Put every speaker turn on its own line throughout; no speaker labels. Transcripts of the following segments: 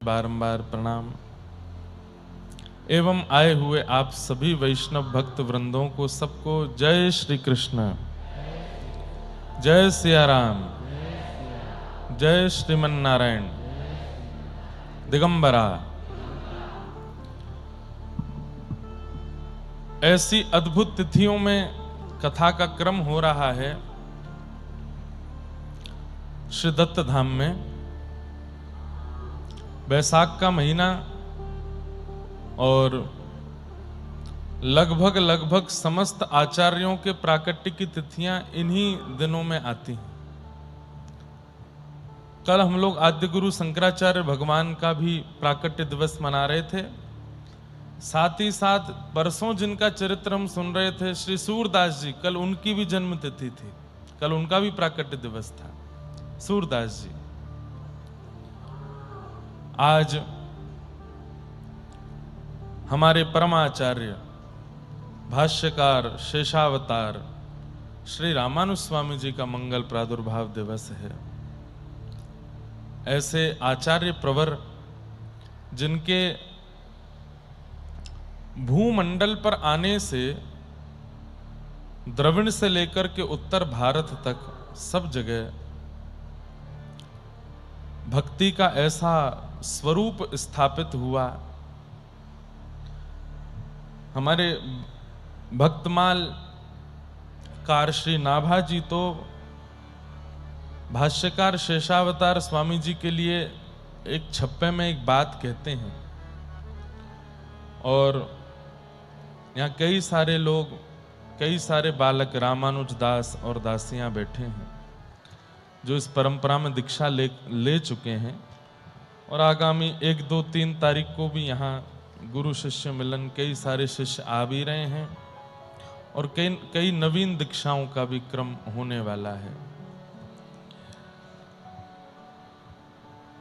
बारंबार प्रणाम एवं आए हुए आप सभी वैष्णव भक्त वृंदों को सबको जय श्री कृष्ण, जय सिया राम, जय श्रीमन नारायण, दिगंबरा। ऐसी अद्भुत तिथियों में कथा का क्रम हो रहा है श्री दत्त धाम में। बैसाख का महीना और लगभग समस्त आचार्यों के प्राकट्य की तिथियां इन्हीं दिनों में आती हैं। कल हम लोग आद्य गुरु शंकराचार्य भगवान का भी प्राकट्य दिवस मना रहे थे। साथ ही साथ परसों जिनका चरित्र हम सुन रहे थे श्री सूरदास जी, कल उनकी भी जन्म तिथि थी, कल उनका भी प्राकट्य दिवस था, सूरदास जी। आज हमारे परमाचार्य भाष्यकार शेषावतार श्री रामानुज स्वामी जी का मंगल प्रादुर्भाव दिवस है। ऐसे आचार्य प्रवर जिनके भूमंडल पर आने से द्रविड़ से लेकर के उत्तर भारत तक सब जगह भक्ति का ऐसा स्वरूप स्थापित हुआ। हमारे भक्तमाल कार श्री नाभा जी तो भाष्यकार शेषावतार स्वामी जी के लिए एक छप्पे में एक बात कहते हैं, और यहाँ कई सारे लोग, कई सारे बालक रामानुज दास और दासियां बैठे हैं जो इस परंपरा में दीक्षा ले चुके हैं, और आगामी 1, 2, 3 तारीख को भी यहाँ गुरु शिष्य मिलन कई सारे शिष्य आ भी रहे हैं, और कई नवीन दीक्षाओं का भी क्रम होने वाला है।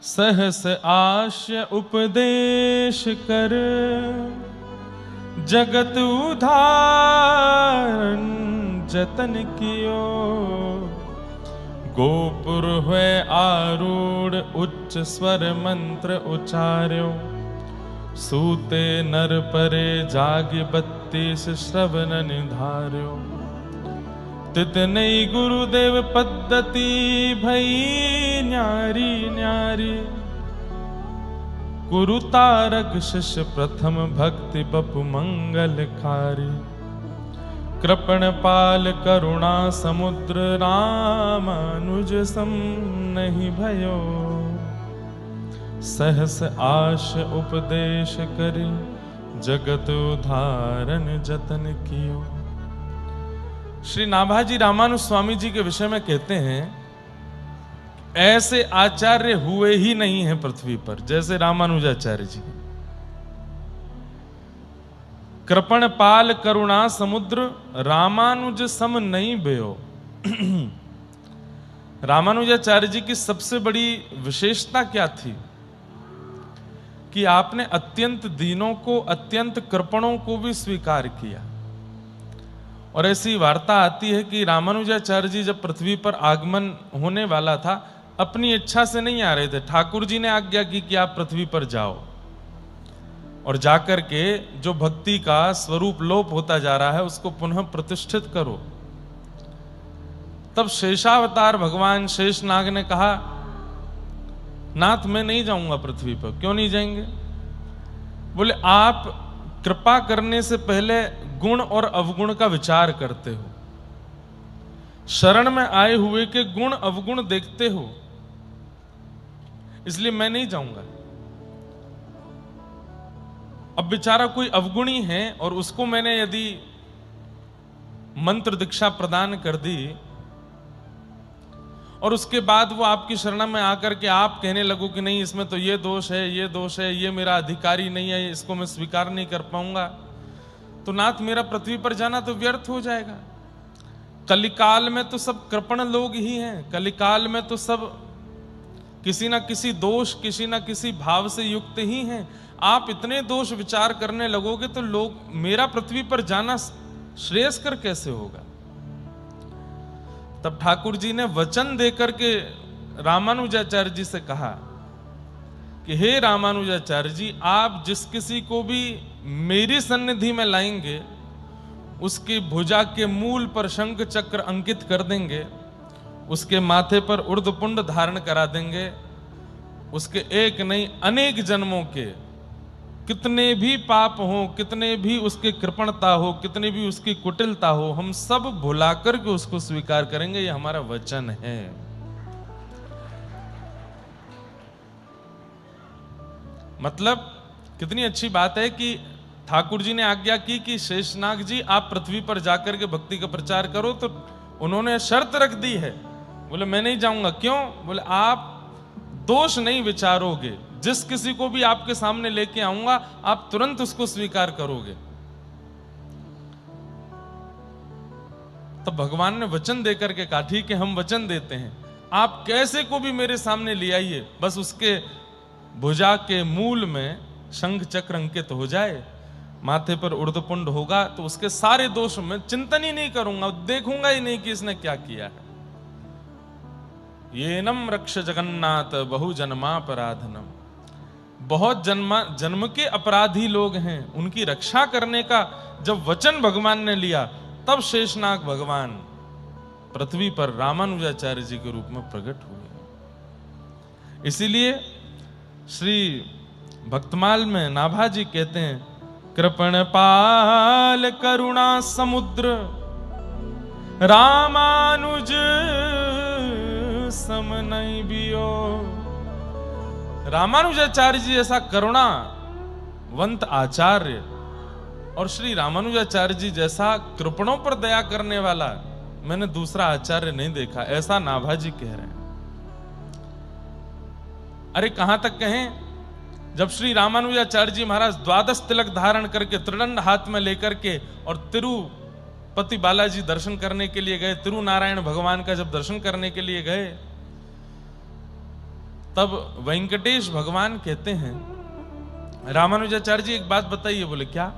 सहस आश्य उपदेश कर जगत उधारण जतन कियो, गोपुर हुए आरूढ़ उच्च स्वर मंत्र उचार्यो, सूते नर परे जाग 32 श्रवण निधार्यो, तितनई गुरुदेव पद्धति भई न्यारी न्यारी, गुरु तारक शिष्य प्रथम भक्ति बपु मंगलकारी, कृपण पाल करुणा समुद्र रामानुज सम नहीं भयो, सहस आश उपदेश करी जगत उधारण जतन कियो। श्री नाभाजी रामानुज स्वामी जी के विषय में कहते हैं, ऐसे आचार्य हुए ही नहीं हैं पृथ्वी पर जैसे रामानुजाचार्य जी। कृपण पाल करुणा समुद्र रामानुज सम नहीं भयो। रामानुजाचार्य जी की सबसे बड़ी विशेषता क्या थी कि आपने अत्यंत दीनों को, अत्यंत कृपणों को भी स्वीकार किया। और ऐसी वार्ता आती है कि रामानुजाचार्य जी जब पृथ्वी पर आगमन होने वाला था, अपनी इच्छा से नहीं आ रहे थे। ठाकुर जी ने आज्ञा की कि आप पृथ्वी पर जाओ और जाकर के जो भक्ति का स्वरूप लोप होता जा रहा है उसको पुनः प्रतिष्ठित करो। तब शेषावतार भगवान शेषनाग ने कहा, नाथ मैं नहीं जाऊंगा पृथ्वी पर। क्यों नहीं जाएंगे? बोले आप कृपा करने से पहले गुण और अवगुण का विचार करते हो, शरण में आए हुए के गुण अवगुण देखते हो, इसलिए मैं नहीं जाऊंगा। अब बेचारा कोई अवगुणी है और उसको मैंने यदि मंत्र दीक्षा प्रदान कर दी और उसके बाद वो आपकी शरण में आकर के आप कहने लगो कि नहीं इसमें तो ये दोष है, ये दोष है, ये मेरा अधिकारी नहीं है, इसको मैं स्वीकार नहीं कर पाऊंगा, तो नाथ मेरा पृथ्वी पर जाना तो व्यर्थ हो जाएगा। कलिकाल में तो सब कृपण लोग ही हैं, कलिकाल में तो सब किसी ना किसी दोष, किसी ना किसी भाव से युक्त ही हैं। आप इतने दोष विचार करने लगोगे तो लोग, मेरा पृथ्वी पर जाना श्रेयस्कर कैसे होगा? तब ठाकुर जी ने वचन देकर के रामानुजाचार्य जी से कहा कि हे रामानुजाचार्य जी, आप जिस किसी को भी मेरी सन्निधि में लाएंगे उसकी भुजा के मूल पर शंख चक्र अंकित कर देंगे, उसके माथे पर उर्ध्वपुंड धारण करा देंगे, उसके एक नहीं अनेक जन्मों के कितने भी पाप हो, कितने भी उसकी कृपणता हो, कितने भी उसकी कुटिलता हो, हम सब भुला करके उसको स्वीकार करेंगे। ये हमारा वचन है। मतलब कितनी अच्छी बात है कि ठाकुर जी ने आज्ञा की कि शेषनाग जी आप पृथ्वी पर जाकर के भक्ति का प्रचार करो, तो उन्होंने शर्त रख दी है। बोले मैं नहीं जाऊंगा। क्यों? बोले आप दोष नहीं विचारोगे, जिस किसी को भी आपके सामने लेके आऊंगा आप तुरंत उसको स्वीकार करोगे। तो भगवान ने वचन देकर के कहा ठीक है हम वचन देते हैं, आप कैसे को भी मेरे सामने ले आइए, बस उसके भुजा के मूल में शंख चक्र अंकित हो जाए, माथे पर उर्ध्वपुंड होगा, तो उसके सारे दोष में चिंतन ही नहीं करूंगा, देखूंगा ही नहीं कि इसने क्या किया है। येनम रक्ष जगन्नाथ बहु जन्मापराधनम, बहुत जन्म के अपराधी लोग हैं, उनकी रक्षा करने का जब वचन भगवान ने लिया तब शेषनाग भगवान पृथ्वी पर रामानुजाचार्य जी के रूप में प्रकट हुए। इसीलिए श्री भक्तमाल में नाभाजी कहते हैं, कृपण पाल करुणा समुद्र रामानुज सम नहीं बियो। रामानुजाचार्य जी जैसा करुणावंत आचार्य और श्री रामानुजाचार्य जी जैसा कृपणों पर दया करने वाला मैंने दूसरा आचार्य नहीं देखा, ऐसा नाभाजी कह रहे हैं। अरे कहां तक कहें, जब श्री रामानुजाचार्य जी महाराज द्वादश तिलक धारण करके त्रिदंड हाथ में लेकर के और तिरुपति बालाजी दर्शन करने के लिए गए, तिरु नारायण भगवान का जब दर्शन करने के लिए गए, तब वेंकटेश भगवान कहते हैं रामानुजाचार्य जी एक बात बताइए। बोले क्या?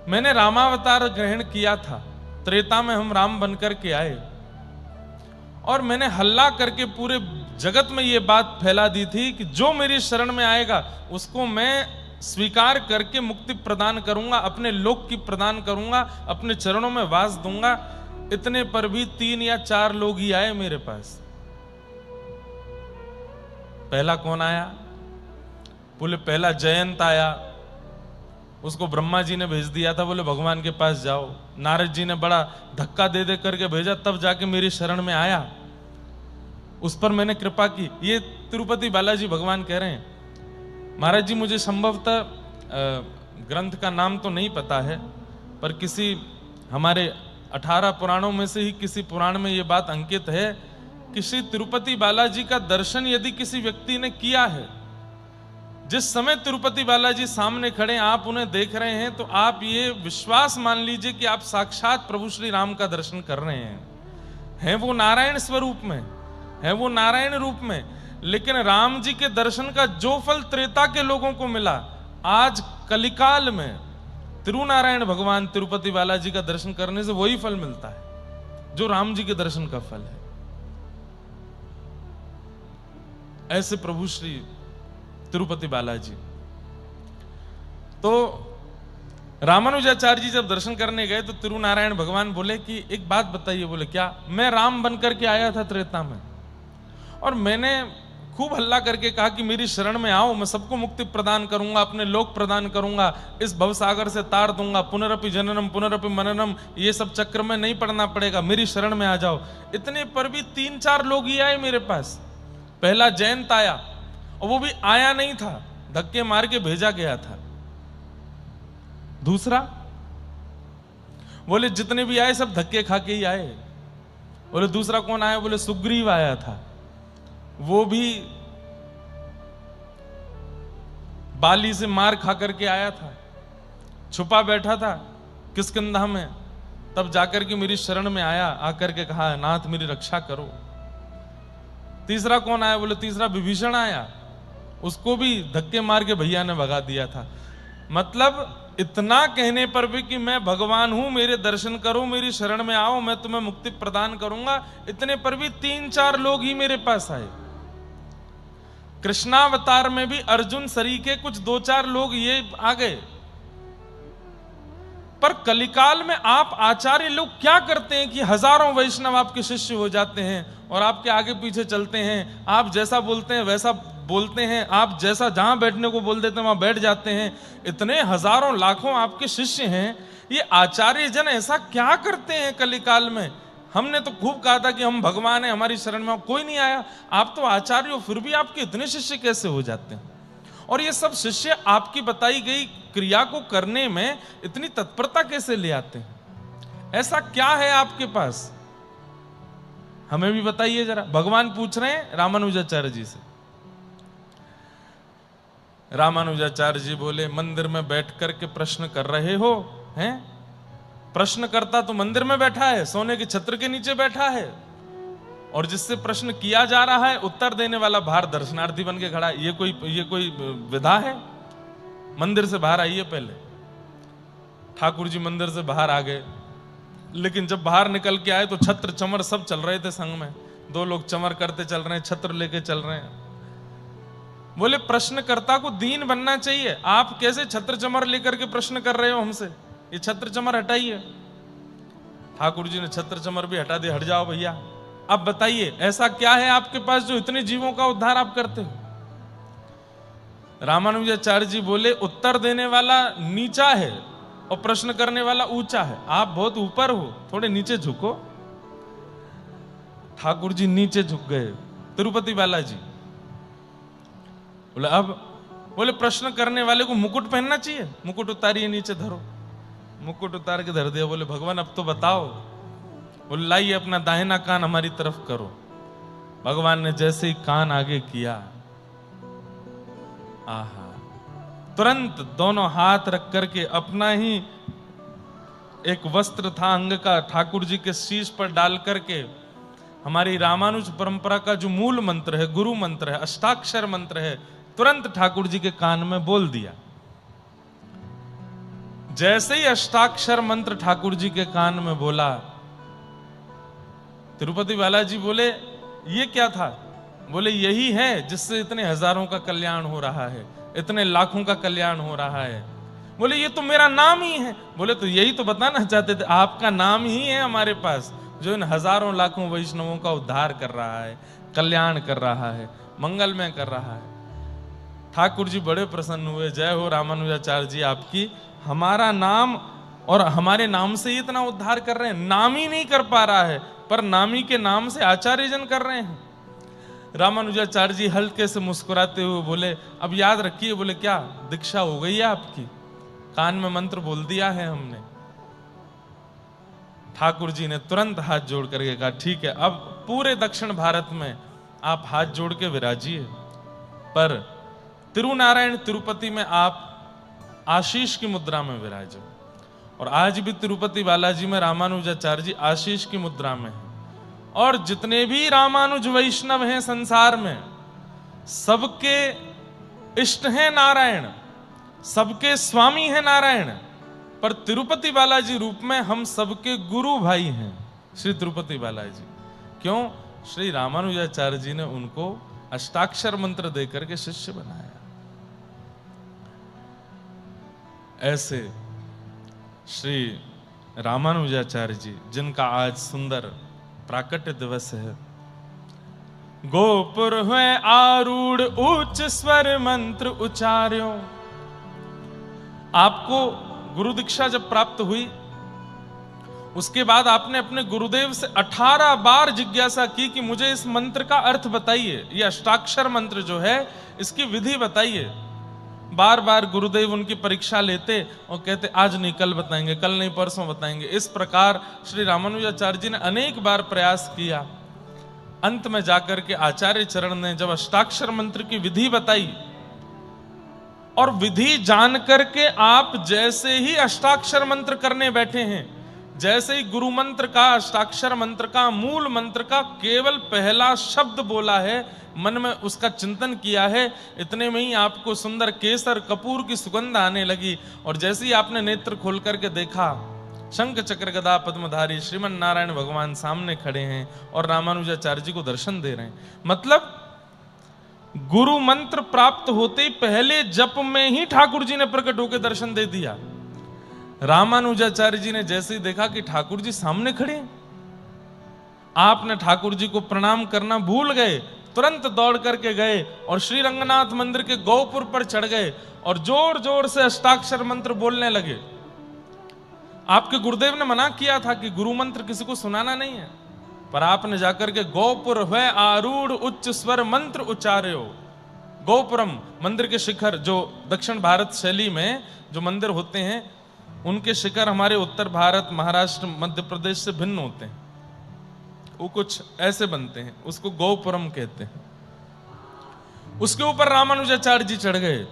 मैंने रामावतार ग्रहण किया था, त्रेता में हम राम बनकर के आए और मैंने हल्ला करके पूरे जगत में ये बात फैला दी थी कि जो मेरी शरण में आएगा उसको मैं स्वीकार करके मुक्ति प्रदान करूंगा, अपने लोक की प्रदान करूंगा, अपने चरणों में वास दूंगा। इतने पर भी 3 या 4 लोग ही आए मेरे पास। पहला कौन आया? बोले पहला जयंत आया, उसको ब्रह्मा जी ने भेज दिया था, बोले भगवान के पास जाओ। नारद जी ने बड़ा धक्का दे दे करके भेजा, तब जाके मेरी शरण में आया, उस पर मैंने कृपा की। ये तिरुपति बालाजी भगवान कह रहे हैं। महाराज जी मुझे संभवतः ग्रंथ का नाम तो नहीं पता है, पर किसी हमारे 18 पुराणों में से ही किसी पुराण में ये बात अंकित है कि श्री तिरुपति बालाजी का दर्शन यदि किसी व्यक्ति ने किया है, जिस समय तिरुपति बालाजी सामने खड़े आप उन्हें देख रहे हैं, तो आप ये विश्वास मान लीजिए कि आप साक्षात प्रभु श्री राम का दर्शन कर रहे हैं वो नारायण स्वरूप में, है वो नारायण रूप में। लेकिन राम जी के दर्शन का जो फल त्रेता के लोगों को मिला, आज कलिकाल में तिरुनारायण भगवान तिरुपति बालाजी का दर्शन करने से वही फल मिलता है जो राम जी के दर्शन का फल है। ऐसे प्रभु श्री तिरुपति बालाजी। तो रामानुजाचार्य जी जब दर्शन करने गए तो तिरुनारायण भगवान बोले कि एक बात बताइए। बोले क्या? मैं राम बनकर के आया था त्रेता में और मैंने खूब हल्ला करके कहा कि मेरी शरण में आओ, मैं सबको मुक्ति प्रदान करूंगा, अपने लोक प्रदान करूंगा, इस भवसागर से तार दूंगा, पुनरपि जननम पुनरपि मननम, ये सब चक्र में नहीं पड़ना पड़ेगा, मेरी शरण में आ जाओ। इतने पर भी 3-4 लोग ही आए मेरे पास। पहला जयंत आया और वो भी आया नहीं था, धक्के मार के भेजा गया था। दूसरा, बोले जितने भी आए सब धक्के खा के ही आए। बोले दूसरा कौन आया? बोले सुग्रीव आया था, वो भी बाली से मार खा करके आया था, छुपा बैठा था किष्किंधा में, तब जाकर के मेरी शरण में आया, आकर के कहा नाथ मेरी रक्षा करो। तीसरा कौन आया? बोले तीसरा विभीषण आया, उसको भी धक्के मार के भैया ने भगा दिया था। मतलब इतना कहने पर भी कि मैं भगवान हूं, मेरे दर्शन करो, मेरी शरण में आओ, मैं तुम्हें मुक्ति प्रदान करूंगा, इतने पर भी 3-4 लोग ही मेरे पास आए। कृष्णावतार में भी अर्जुन सरीके कुछ 2-4 लोग ये आ गए, पर कलिकाल में आप आचार्य लोग क्या करते हैं कि हजारों वैष्णव आपके शिष्य हो जाते हैं और आपके आगे पीछे चलते हैं, आप जैसा बोलते हैं वैसा बोलते हैं, आप जैसा जहां बैठने को बोल देते हैं वहां बैठ जाते हैं। इतने हजारों लाखों आपके शिष्य हैं, ये आचार्य जन ऐसा क्या करते हैं कलिकाल में? हमने तो खूब कहा था कि हम भगवान हैं, हमारी शरण में कोई नहीं आया, आप तो आचार्य हो, फिर भी आपके इतने शिष्य कैसे हो जाते हैं? और ये सब शिष्य आपकी बताई गई क्रिया को करने में इतनी तत्परता कैसे ले आते हैं? ऐसा क्या है आपके पास? हमें भी बताइए जरा। भगवान पूछ रहे हैं रामानुजाचार्य जी से। रामानुजाचार्य जी बोले, मंदिर में बैठ करके प्रश्न कर रहे हो हैं? प्रश्न करता तो मंदिर में बैठा है, सोने के छत्र के नीचे बैठा है, और जिससे प्रश्न किया जा रहा है उत्तर देने वाला बाहर दर्शनार्थी बन के खड़ा है। ये कोई विधा है? मंदिर से बाहर आइए पहले। ठाकुर जी मंदिर से बाहर आ गए, लेकिन जब बाहर निकल के आए तो छत्र चमर सब चल रहे थे संग में। 2 लोग चमर करते चल रहे हैं, छत्र लेके चल रहे हैं। बोले, प्रश्नकर्ता को दीन बनना चाहिए, आप कैसे छत्र चमर लेकर के प्रश्न कर रहे हो हमसे? ये छत्र चमर हटाइए। ठाकुर जी ने छत्र चमर भी हटा दिया। हट जाओ भैया, अब बताइए ऐसा क्या है आपके पास जो इतने जीवों का उद्धार आप करते हो? रामानुजाचार्य जी बोले, उत्तर देने वाला नीचा है और प्रश्न करने वाला ऊंचा है, आप बहुत ऊपर हो, थोड़े नीचे झुको। ठाकुर जी नीचे झुक गए। तिरुपति बालाजी बोले, अब? बोले, प्रश्न करने वाले को मुकुट पहनना चाहिए, मुकुट उतारिए, नीचे धरो। मुकुट उतार के धर दिया। बोले, भगवान अब तो बताओ। बोले, लाइए अपना दाहिना कान हमारी तरफ करो। भगवान ने जैसे ही कान आगे किया, आहा, तुरंत दोनों हाथ रख करके अपना ही एक वस्त्र था अंग का, ठाकुर जी के शीश पर डाल करके हमारी रामानुज परंपरा का जो मूल मंत्र है, गुरु मंत्र है, अष्टाक्षर मंत्र है, तुरंत ठाकुर जी के कान में बोल दिया। जैसे ही अष्टाक्षर मंत्र ठाकुर जी के कान में बोला, तिरुपति बालाजी बोले, ये क्या था? बोले, यही है जिससे इतने हजारों का कल्याण हो रहा है, इतने लाखों का कल्याण हो रहा है। बोले, ये तो मेरा नाम ही है। बोले, तो यही तो बताना चाहते थे, आपका नाम ही है हमारे पास, जो इन हजारों लाखों वैष्णवों का उद्धार कर रहा है, कल्याण कर रहा है, मंगलमय कर रहा है। ठाकुर जी बड़े प्रसन्न हुए। जय हो रामानुजाचार्य जी आपकी, हमारा नाम और हमारे नाम से ही इतना उद्धार कर रहे हैं। नाम ही नहीं कर पा रहा है, पर नामी के नाम से आचार्य जन कर रहे हैं। रामानुजाचार्य जी हल्के से मुस्कुराते हुए बोले, अब याद रखिए। बोले, क्या दीक्षा हो गई है आपकी? कान में मंत्र बोल दिया है हमने। ठाकुर जी ने तुरंत हाथ जोड़ करके कहा, ठीक है, अब पूरे दक्षिण भारत में आप हाथ जोड़ के विराजिए, पर तिरुनारायण तिरुपति में आप आशीष की मुद्रा में विराजो। और आज भी तिरुपति बालाजी में रामानुजाचार्य जी आशीष की मुद्रा में है। और जितने भी रामानुज वैष्णव हैं संसार में, सबके इष्ट हैं नारायण, सबके स्वामी हैं नारायण, पर तिरुपति बालाजी रूप में हम सबके गुरु भाई हैं श्री तिरुपति बालाजी। क्यों? श्री रामानुजाचार्य जी ने उनको अष्टाक्षर मंत्र देकर के शिष्य बनाया। ऐसे श्री रामानुजाचार्य जी, जिनका आज सुंदर प्राकट्य दिवस है, गोपुर हुए आरूढ़ उच्च स्वर मंत्र उचार्यो। आपको गुरु दीक्षा जब प्राप्त हुई, उसके बाद आपने अपने गुरुदेव से 18 बार जिज्ञासा की कि मुझे इस मंत्र का अर्थ बताइए, ये अष्टाक्षर मंत्र जो है इसकी विधि बताइए। बार बार गुरुदेव उनकी परीक्षा लेते और कहते, आज नहीं कल बताएंगे, कल नहीं परसों बताएंगे। इस प्रकार श्री रामानुजाचार्य जी ने अनेक बार प्रयास किया। अंत में जाकर के आचार्य चरण ने जब अष्टाक्षर मंत्र की विधि बताई, और विधि जान करके आप जैसे ही अष्टाक्षर मंत्र करने बैठे हैं, जैसे ही गुरु मंत्र का, अष्टाक्षर मंत्र का, मूल मंत्र का केवल पहला शब्द बोला है, मन में उसका चिंतन किया है, इतने में ही आपको सुंदर केसर कपूर की सुगंध आने लगी। और जैसे ही आपने नेत्र खोल करके देखा, शंख चक्र गदा पद्मधारी श्रीमन नारायण भगवान सामने खड़े हैं और रामानुजाचार्य जी को दर्शन दे रहे हैं। मतलब गुरु मंत्र प्राप्त होते ही पहले जप में ही ठाकुर जी ने प्रकट होकर दर्शन दे दिया। रामानुजाचार्य जी ने जैसे ही देखा कि ठाकुर जी सामने खड़े हैं, आपने ठाकुर जी को प्रणाम करना भूल गए, तुरंत दौड़ करके गए और श्री रंगनाथ मंदिर के गौपुर पर चढ़ गए और जोर जोर से अष्टाक्षर मंत्र बोलने लगे। आपके गुरुदेव ने मना किया था कि गुरु मंत्र किसी को सुनाना नहीं है, पर आपने जाकर के गौपुर है आरूढ़ उच्च स्वर मंत्र उच्चार्यो। गौपुरम मंदिर के शिखर, जो दक्षिण भारत शैली में जो मंदिर होते हैं उनके शिखर हमारे उत्तर भारत, महाराष्ट्र, मध्य प्रदेश से भिन्न होते हैं। वो कुछ ऐसे बनते हैं, उसको गौपुरम कहते हैं। उसके ऊपर रामानुजाचार्य जी चढ़ गए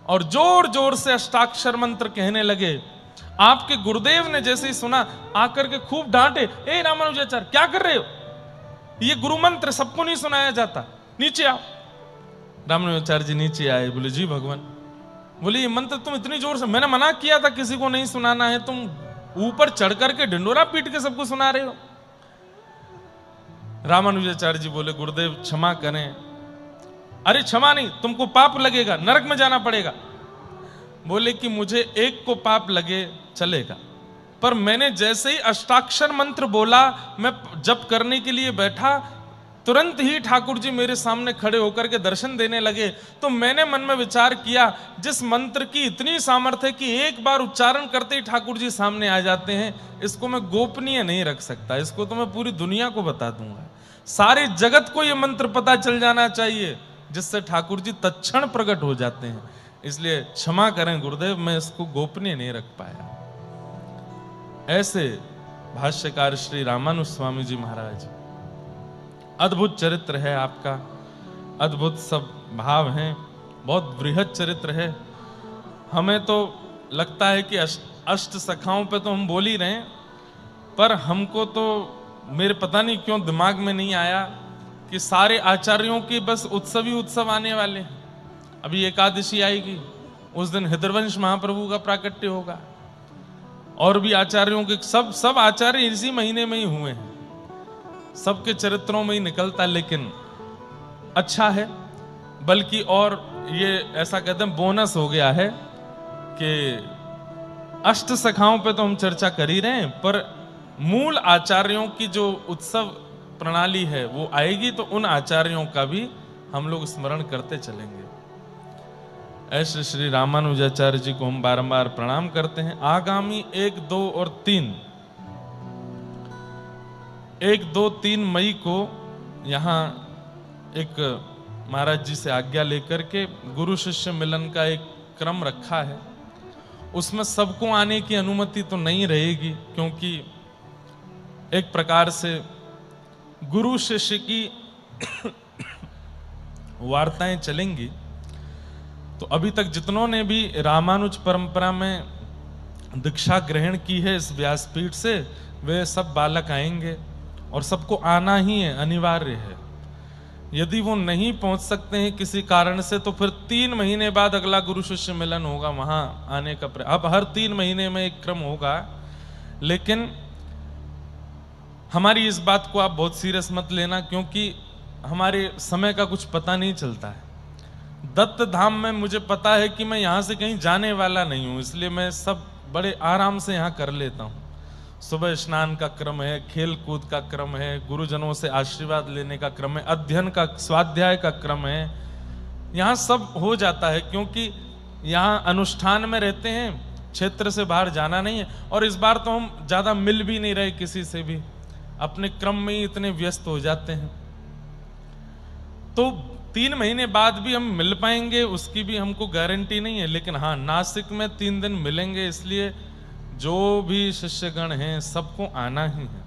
और जोर जोर से अष्टाक्षर मंत्र कहने लगे। आपके गुरुदेव ने जैसे ही सुना, आकर के खूब डांटे, ए रामानुजाचार्य क्या कर रहे हो, ये गुरु मंत्र सबको नहीं सुनाया जाता, नीचे आओ। रामानुजाचार्य जी नीचे आए, बोले जी भगवान। बोले ये मंत्र तुम इतनी जोर से, मैंने मना किया था किसी को नहीं सुनाना है, तुम ऊपर चढ़ करके ढिंडोरा पीट के सबको सुना रहे हो। रामानुजाचार्य जी बोले गुरुदेव क्षमा करें। अरे क्षमा नहीं, तुमको पाप लगेगा, नरक में जाना पड़ेगा। बोले कि मुझे एक को पाप लगे चलेगा, पर मैंने जैसे ही अष्टाक्षर मंत्र बोला, मैं जप करने के लिए बैठा, तुरंत ही ठाकुर जी मेरे सामने खड़े होकर के दर्शन देने लगे। तो मैंने मन में विचार किया, जिस मंत्र की इतनी सामर्थ्य है कि एक बार उच्चारण करते ही ठाकुर जी सामने आ जाते हैं, इसको मैं गोपनीय नहीं रख सकता, इसको तो मैं पूरी दुनिया को बता दूंगा, सारे जगत को यह मंत्र पता चल जाना चाहिए, जिससे ठाकुर जी तत्क्षण प्रकट हो जाते हैं। इसलिए क्षमा करें गुरुदेव, मैं इसको गोपनीय नहीं रख पाया। ऐसे भाष्यकार श्री रामानुज स्वामी जी महाराज, अद्भुत चरित्र है आपका, अद्भुत सब भाव हैं, बहुत बृहद चरित्र है। हमें तो लगता है कि अष्ट सखाओं पे तो हम बोल ही रहे हैं, पर हमको तो मेरे पता नहीं क्यों दिमाग में नहीं आया कि सारे आचार्यों के बस उत्सव ही उत्सव आने वाले हैं। अभी एकादशी आएगी, उस दिन हृदयवंश महाप्रभु का प्राकट्य होगा, और भी आचार्यों के सब आचार्य इसी महीने में ही हुए हैं, सबके चरित्रों में ही निकलता। लेकिन अच्छा है, बल्कि और ये ऐसा कहते हैं बोनस हो गया है कि अष्ट सखाओं पे तो हम चर्चा कर ही रहे हैं, पर मूल आचार्यों की जो उत्सव प्रणाली है वो आएगी, तो उन आचार्यों का भी हम लोग स्मरण करते चलेंगे। ऐसे श्री रामानुजाचार्य जी को हम बारंबार प्रणाम करते हैं। आगामी 1, 2 और 3 मई को यहाँ एक महाराज जी से आज्ञा लेकर के गुरु शिष्य मिलन का एक क्रम रखा है। उसमें सबको आने की अनुमति तो नहीं रहेगी, क्योंकि एक प्रकार से गुरु शिष्य की वार्ताएं चलेंगी। तो अभी तक जितनों ने भी रामानुज परंपरा में दीक्षा ग्रहण की है इस व्यासपीठ से, वे सब बालक आएंगे और सबको आना ही है, अनिवार्य है। यदि वो नहीं पहुंच सकते हैं किसी कारण से, तो फिर 3 महीने बाद अगला गुरु शिष्य मिलन होगा, वहां आने का अब हर 3 महीने में एक क्रम होगा। लेकिन हमारी इस बात को आप बहुत सीरियस मत लेना, क्योंकि हमारे समय का कुछ पता नहीं चलता है। दत्त धाम में मुझे पता है कि मैं यहाँ से कहीं जाने वाला नहीं हूँ, इसलिए मैं सब बड़े आराम से यहाँ कर लेता हूँ। सुबह स्नान का क्रम है, खेल कूद का क्रम है, गुरुजनों से आशीर्वाद लेने का क्रम है, अध्ययन का, स्वाध्याय का क्रम है, यहाँ सब हो जाता है, क्योंकि यहाँ अनुष्ठान में रहते हैं, क्षेत्र से बाहर जाना नहीं है। और इस बार तो हम ज्यादा मिल भी नहीं रहे किसी से भी, अपने क्रम में ही इतने व्यस्त हो जाते हैं। तो 3 महीने बाद भी हम मिल पाएंगे उसकी भी हमको गारंटी नहीं है, लेकिन हाँ नासिक में 3 दिन मिलेंगे, इसलिए जो भी शिष्यगण हैं सबको आना ही है।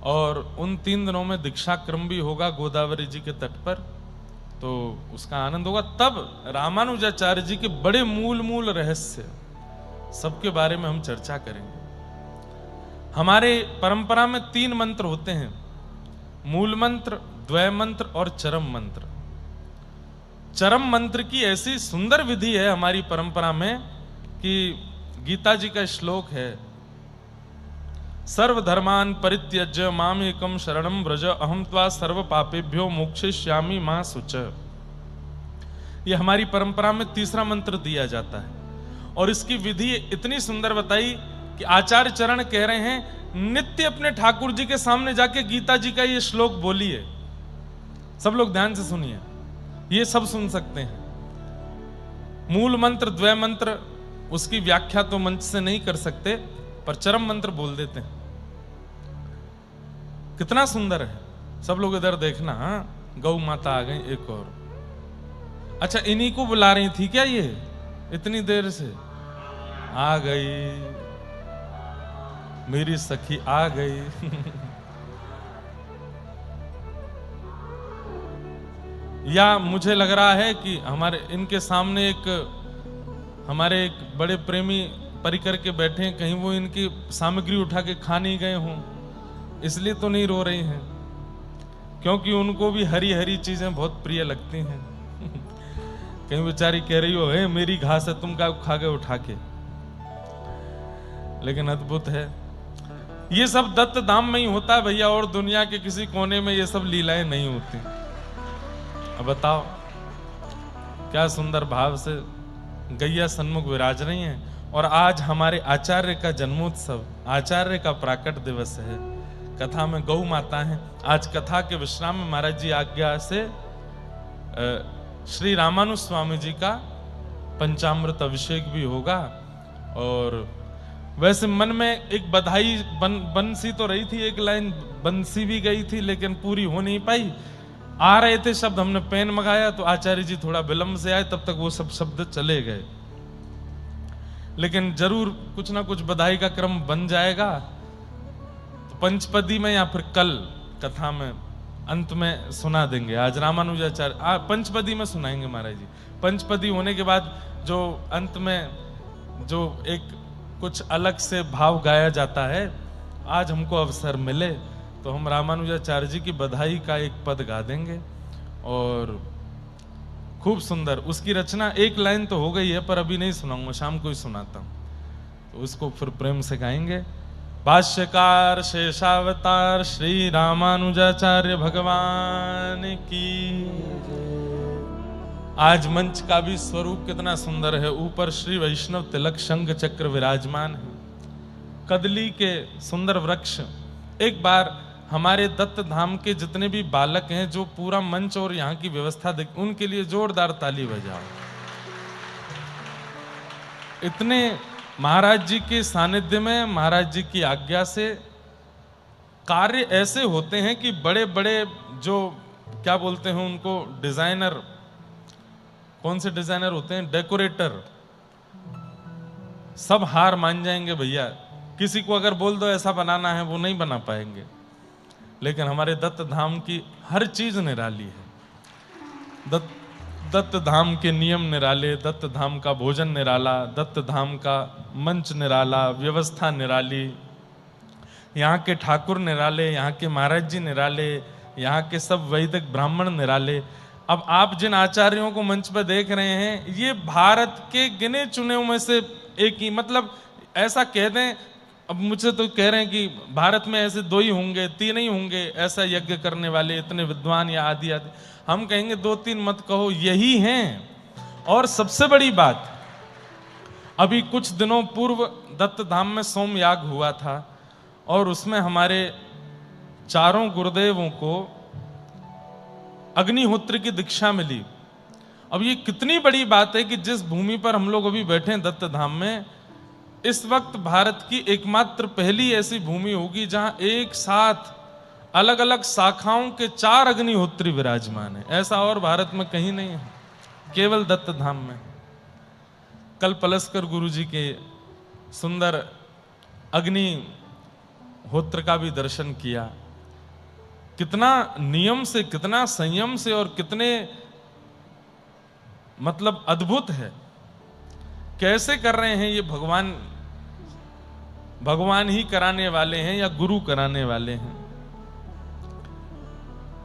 और उन 3 दिनों में दीक्षा क्रम भी होगा गोदावरी जी के तट पर, तो उसका आनंद होगा। तब रामानुजाचार्य जी के बड़े मूल रहस्य सबके बारे में हम चर्चा करेंगे। हमारे परंपरा में 3 मंत्र होते हैं, मूल मंत्र, द्वय मंत्र और चरम मंत्र। चरम मंत्र की ऐसी सुंदर विधि है हमारी परंपरा में कि गीता जी का श्लोक है, सर्वधर्मान परित्यज्य माम एकम शरणम व्रज अहम त्वा सर्व पापेभ्यो मोक्षयिष्यामि मा शुच। ये हमारी परंपरा में तीसरा मंत्र दिया जाता है। और इसकी विधि इतनी सुंदर बताई कि आचार्य चरण कह रहे हैं नित्य अपने ठाकुर जी के सामने जाके गीता जी का ये श्लोक बोलिए। सब लोग ध्यान से सुनिए, ये सब सुन सकते हैं। मूल मंत्र द्वय मंत्र उसकी व्याख्या तो मंच से नहीं कर सकते, पर चरम मंत्र बोल देते हैं। कितना सुंदर है। सब लोग इधर देखना। हाँ, गौ माता आ गई एक और। अच्छा, इन्हीं को बुला रही थी क्या ये इतनी देर से? आ गई मेरी सखी आ गई। या मुझे लग रहा है कि हमारे इनके सामने हमारे एक बड़े प्रेमी परिकर के बैठे हैं, कहीं वो इनकी सामग्री उठा के खा नहीं गए हों, इसलिए तो नहीं रो रही हैं, क्योंकि उनको भी हरी हरी चीजें बहुत प्रिय लगती हैं। कहीं बेचारी कह रही हो है मेरी घास है तुम क्या खा गए उठा के। लेकिन अद्भुत है, ये सब दत्त धाम में ही होता है भैया, और दुनिया के किसी कोने में ये सब लीलाएं नहीं होती। अब बताओ क्या सुंदर भाव से गैया सन्मुख विराज रही हैं। और आज हमारे आचार्य का जन्मोत्सव, आचार्य का प्राकट दिवस है। कथा में गौ माता है। आज कथा के विश्राम में महाराज जी आज्ञा से श्री रामानु स्वामी जी का पंचामृत अभिषेक भी होगा। और वैसे मन में एक बधाई बंसी तो रही थी, एक लाइन बंसी भी गई थी, लेकिन पूरी हो नहीं पाई। आ रहे थे शब्द, हमने पेन मंगाया तो आचार्य जी थोड़ा विलंब से आए, तब तक वो सब शब्द चले गए। लेकिन जरूर कुछ ना कुछ बधाई का क्रम बन जाएगा। तो पंचपदी में या फिर कल कथा में अंत में सुना देंगे। आज रामानुजाचार्य पंचपदी में सुनाएंगे महाराज जी। पंचपदी होने के बाद जो अंत में जो एक कुछ अलग से भाव गाया जाता है, आज हमको अवसर मिले तो हम रामानुजाचार्य जी की बधाई का एक पद गा देंगे। और खूब सुंदर उसकी रचना, एक लाइन तो हो गई है पर अभी नहीं सुनाऊंगा, शाम को ही सुनाता हूं, तो उसको फिर प्रेम से गाएंगे। भाष्यकार शेषावतार श्री रामानुजाचार्य भगवान की। आज मंच का भी स्वरूप कितना सुंदर है। ऊपर श्री वैष्णव तिलक शंख चक्र विराजमान है, कदली के सुंदर वृक्ष। एक बार हमारे दत्त धाम के जितने भी बालक हैं, जो पूरा मंच और यहाँ की व्यवस्था देख, उनके लिए जोरदार ताली बजाओ। इतने महाराज जी के सानिध्य में, महाराज जी की आज्ञा से कार्य ऐसे होते हैं कि बड़े बड़े जो क्या बोलते हैं उनको, डिजाइनर, कौन से डिजाइनर होते हैं, डेकोरेटर, सब हार मान जाएंगे भैया। किसी को अगर बोल दो ऐसा बनाना है, वो नहीं बना पाएंगे। लेकिन हमारे दत्त धाम की हर चीज निराली है। दत्त धाम के नियम निराले, दत्त धाम का भोजन निराला, दत्त धाम का मंच निराला, व्यवस्था निराली, यहाँ के ठाकुर निराले, यहाँ के महाराज जी निराले, यहाँ के सब वैदिक ब्राह्मण निराले। अब आप जिन आचार्यों को मंच पर देख रहे हैं, ये भारत के गिने चुने में से एक ही, मतलब ऐसा कह दें, अब मुझसे तो कह रहे हैं कि भारत में ऐसे 2 ही होंगे, 3 ही होंगे ऐसा यज्ञ करने वाले, इतने विद्वान या आदि आदि। हम कहेंगे 2-3 मत कहो, यही हैं। और सबसे बड़ी बात, अभी कुछ दिनों पूर्व दत्त धाम में सोम याग हुआ था, और उसमें हमारे चारों गुरुदेवों को अग्निहोत्र की दीक्षा मिली। अब ये कितनी बड़ी बात है कि जिस भूमि पर हम लोग अभी बैठे हैं दत्त धाम में, इस वक्त भारत की एकमात्र पहली ऐसी भूमि होगी जहां एक साथ अलग अलग शाखाओं के 4 अग्निहोत्री विराजमान है। ऐसा और भारत में कहीं नहीं है, केवल दत्त धाम में। कल पलस्कर गुरु जी के सुंदर अग्निहोत्र का भी दर्शन किया। कितना नियम से, कितना संयम से, और कितने मतलब अद्भुत है। कैसे कर रहे हैं ये भगवान ही कराने वाले हैं या गुरु कराने वाले हैं।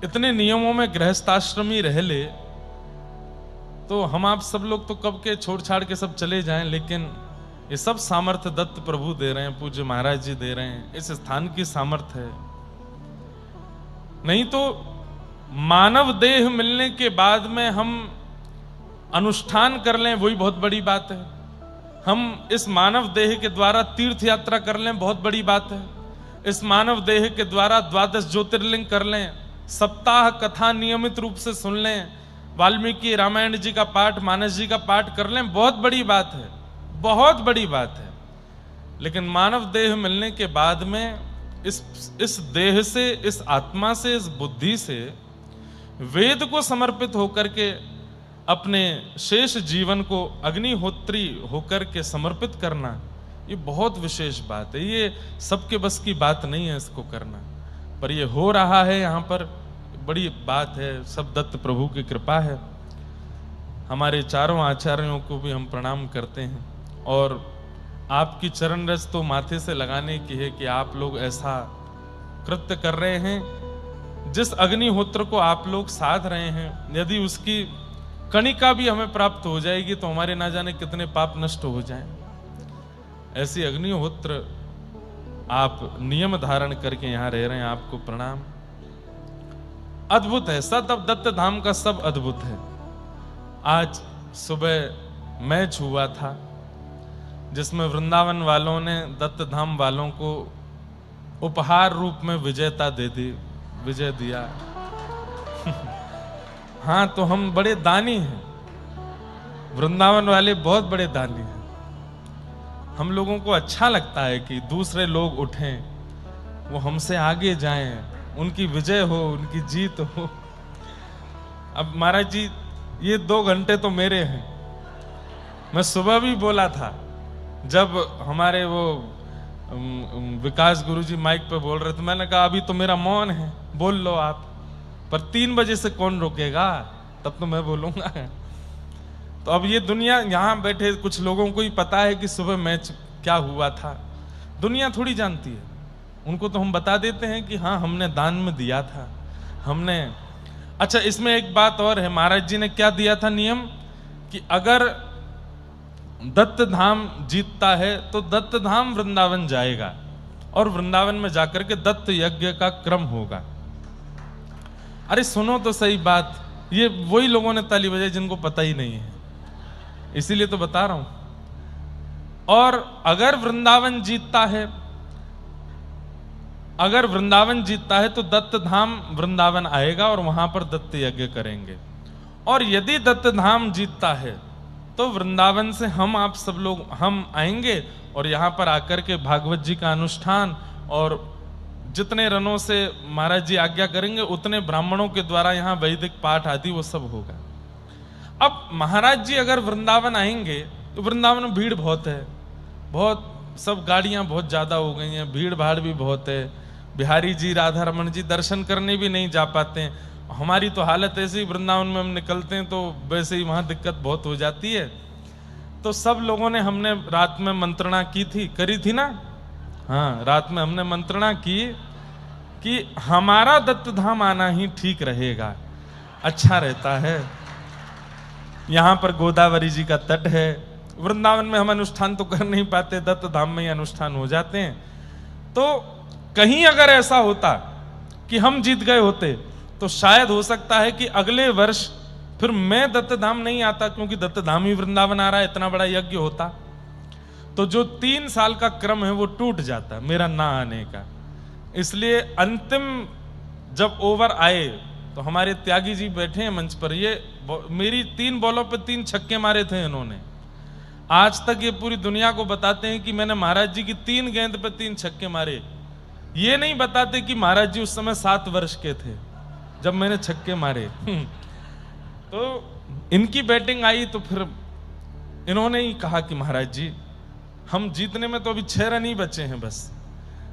इतने नियमों में गृहस्थाश्रमी रह ले तो हम आप सब लोग तो कब के छोड़ छाड़ के सब चले जाएं, लेकिन ये सब सामर्थ्य दत्त प्रभु दे रहे हैं, पूज्य महाराज जी दे रहे हैं। इस स्थान की सामर्थ्य है। नहीं तो मानव देह मिलने के बाद में हम अनुष्ठान कर लें वही बहुत बड़ी बात है। हम इस मानव देह के द्वारा तीर्थ यात्रा कर लें बहुत बड़ी बात है। इस मानव देह के द्वारा 12 ज्योतिर्लिंग कर लें, सप्ताह कथा नियमित रूप से सुन लें, वाल्मीकि रामायण जी का पाठ, मानस जी का पाठ कर लें, बहुत बड़ी बात है, बहुत बड़ी बात है। लेकिन मानव देह मिलने के बाद में इस देह से, इस आत्मा से, इस बुद्धि से वेद को समर्पित होकर के अपने शेष जीवन को अग्निहोत्री होकर के समर्पित करना, ये बहुत विशेष बात है। ये सबके बस की बात नहीं है इसको करना, पर ये हो रहा है यहाँ पर, बड़ी बात है। सब दत्त प्रभु की कृपा है। हमारे चारों आचार्यों को भी हम प्रणाम करते हैं, और आपकी चरण रज तो माथे से लगाने की है कि आप लोग ऐसा कृत्य कर रहे हैं। जिस अग्निहोत्र को आप लोग साध रहे हैं, यदि उसकी कणिका भी हमें प्राप्त हो जाएगी तो हमारे ना जाने कितने पाप नष्ट हो जाएं। ऐसी अग्निहोत्र आप नियम धारण करके यहां रह रहे हैं, आपको प्रणाम। अद्भुत है, सब दत्त धाम का सब अद्भुत है। आज सुबह मैच हुआ था जिसमें वृंदावन वालों ने दत्त धाम वालों को उपहार रूप में विजेता दे दी, विजय दिया। हाँ, तो हम बड़े दानी हैं, वृंदावन वाले बहुत बड़े दानी हैं। हम लोगों को अच्छा लगता है कि दूसरे लोग उठें, वो हमसे आगे जाएं, उनकी विजय हो, उनकी जीत हो। अब महाराज जी ये 2 घंटे तो मेरे हैं। मैं सुबह भी बोला था, जब हमारे वो विकास गुरुजी माइक पे बोल रहे थे, मैंने कहा अभी तो मेरा मौन है, बोल लो आप, पर 3 बजे से कौन रोकेगा, तब तो मैं बोलूंगा। तो अब ये दुनिया, यहां बैठे कुछ लोगों को ही पता है कि सुबह मैच क्या हुआ था, दुनिया थोड़ी जानती है। उनको तो हम बता देते हैं कि हाँ हमने दान में दिया था, हमने। अच्छा, इसमें एक बात और है, महाराज जी ने क्या दिया था नियम, कि अगर दत्त धाम जीतता है तो दत्त धाम वृंदावन जाएगा, और वृंदावन में जाकर के दत्त यज्ञ का क्रम होगा। अरे सुनो तो सही बात, ये वही लोगों ने ताली बजाई जिनको पता ही नहीं है, इसीलिए तो बता रहा हूं। और अगर वृंदावन जीतता है, अगर वृंदावन जीतता है तो दत्त धाम वृंदावन आएगा और वहां पर दत्त यज्ञ करेंगे। और यदि दत्त धाम जीतता है तो वृंदावन से हम आप सब लोग हम आएंगे, और यहां पर आकर के भागवत जी का अनुष्ठान, और जितने रनों से महाराज जी आज्ञा करेंगे उतने ब्राह्मणों के द्वारा यहाँ वैदिक पाठ आदि वो सब होगा। अब महाराज जी अगर वृंदावन आएंगे तो वृंदावन में भीड़ बहुत है, बहुत सब गाड़ियां बहुत ज्यादा हो गई हैं, भीड़ भाड़ भी बहुत है। बिहारी जी, राधा रमन जी दर्शन करने भी नहीं जा पाते हैं। हमारी तो हालत ऐसी, वृंदावन में हम निकलते हैं तो वैसे ही वहां दिक्कत बहुत हो जाती है। तो सब लोगों ने, हमने रात में मंत्रणा की थी, करी थी ना, हाँ रात में हमने मंत्रणा की कि हमारा दत्त धाम आना ही ठीक रहेगा, अच्छा रहता है। यहां पर गोदावरी जी का तट है, वृंदावन में हम अनुष्ठान तो कर नहीं पाते, दत्त धाम में ही अनुष्ठान हो जाते हैं। तो कहीं अगर ऐसा होता कि हम जीत गए होते तो शायद हो सकता है कि अगले वर्ष फिर मैं दत्त धाम नहीं आता, क्योंकि दत्त धाम ही वृंदावन आ रहा है, इतना बड़ा यज्ञ होता तो जो 3 साल का क्रम है वो टूट जाता मेरा ना आने का। इसलिए अंतिम जब ओवर आए तो हमारे त्यागी जी बैठे हैं मंच पर, ये मेरी 3 बॉलों पे 3 छक्के मारे थे इन्होंने। आज तक ये पूरी दुनिया को बताते हैं कि मैंने महाराज जी की 3 गेंद पे 3 छक्के मारे। ये नहीं बताते कि महाराज जी उस समय 7 वर्ष के थे जब मैंने छक्के मारे। तो इनकी बैटिंग आई तो फिर इन्होंने ही कहा कि महाराज जी हम जीतने में तो अभी 6 रन ही बचे हैं बस,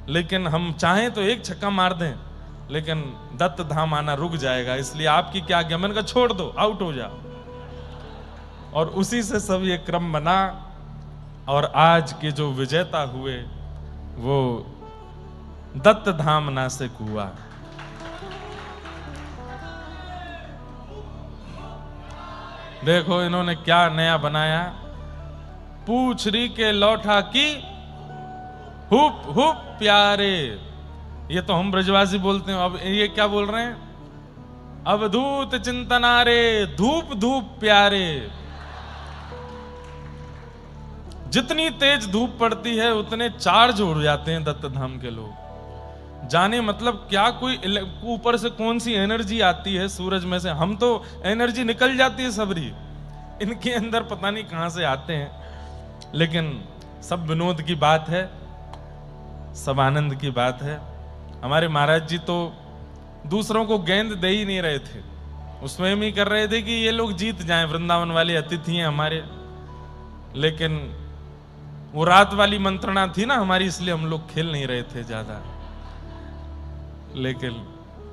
लेकिन हम चाहें तो 1 छक्का मार दें, लेकिन दत्त धाम आना रुक जाएगा, इसलिए आपकी क्या आज्ञा। मैंने कहा छोड़ दो, आउट हो जाओ। और उसी से सब ये क्रम बना, और आज के जो विजेता हुए वो दत्त धाम नासिक हुआ। देखो इन्होंने क्या नया बनाया, पूछरी के लौठा की हुप हुप प्यारे। ये तो हम ब्रजवासी बोलते हैं, अब ये क्या बोल रहे हैं, अवधूत चिंतनारे धूप धूप प्यारे। जितनी तेज धूप पड़ती है उतने चार्ज हो जाते हैं दत्त धाम के लोग। जाने मतलब क्या कोई ऊपर से कौन सी एनर्जी आती है सूरज में से, हम तो एनर्जी निकल जाती है सबरी, इनके अंदर पता नहीं कहां से आते हैं। लेकिन सब विनोद की बात है, सब आनंद की बात है। हमारे महाराज जी तो दूसरों को गेंद दे ही नहीं रहे थे, उसमें ही कर रहे थे कि ये लोग जीत जाएं, वृंदावन वाले अतिथि हैं हमारे। लेकिन वो रात वाली मंत्रणा थी ना हमारी, इसलिए हम लोग खेल नहीं रहे थे ज्यादा। लेकिन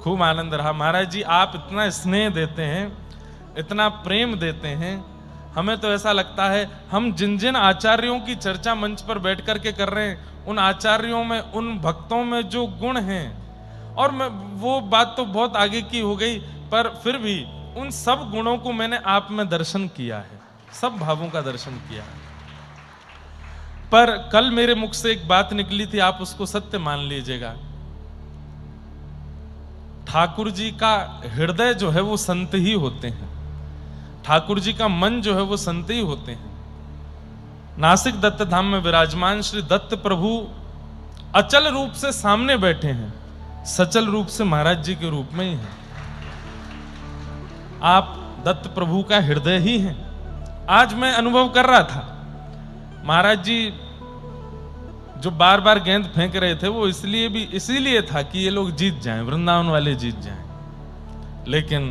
खूब आनंद रहा। महाराज जी आप इतना स्नेह देते हैं, इतना प्रेम देते हैं, हमें तो ऐसा लगता है हम जिन जिन आचार्यों की चर्चा मंच पर बैठ करके कर रहे हैं, उन आचार्यों में, उन भक्तों में जो गुण हैं, और मैं वो बात तो बहुत आगे की हो गई, पर फिर भी उन सब गुणों को मैंने आप में दर्शन किया है, सब भावों का दर्शन किया है। पर कल मेरे मुख से एक बात निकली थी, आप उसको सत्य मान लीजिएगा। ठाकुर जी का हृदय जो है वो संत ही होते हैं, ठाकुर जी का मन जो है वो संत ही होते हैं। नासिक दत्त धाम में विराजमान श्री दत्त प्रभु अचल रूप से सामने बैठे हैं, सचल रूप से महाराज जी के रूप में ही हैं। आप दत्त प्रभु का हृदय ही हैं। आज मैं अनुभव कर रहा था, महाराज जी जो बार बार गेंद फेंक रहे थे वो इसीलिए था कि ये लोग जीत जाएं, वृंदावन वाले जीत जाएं। लेकिन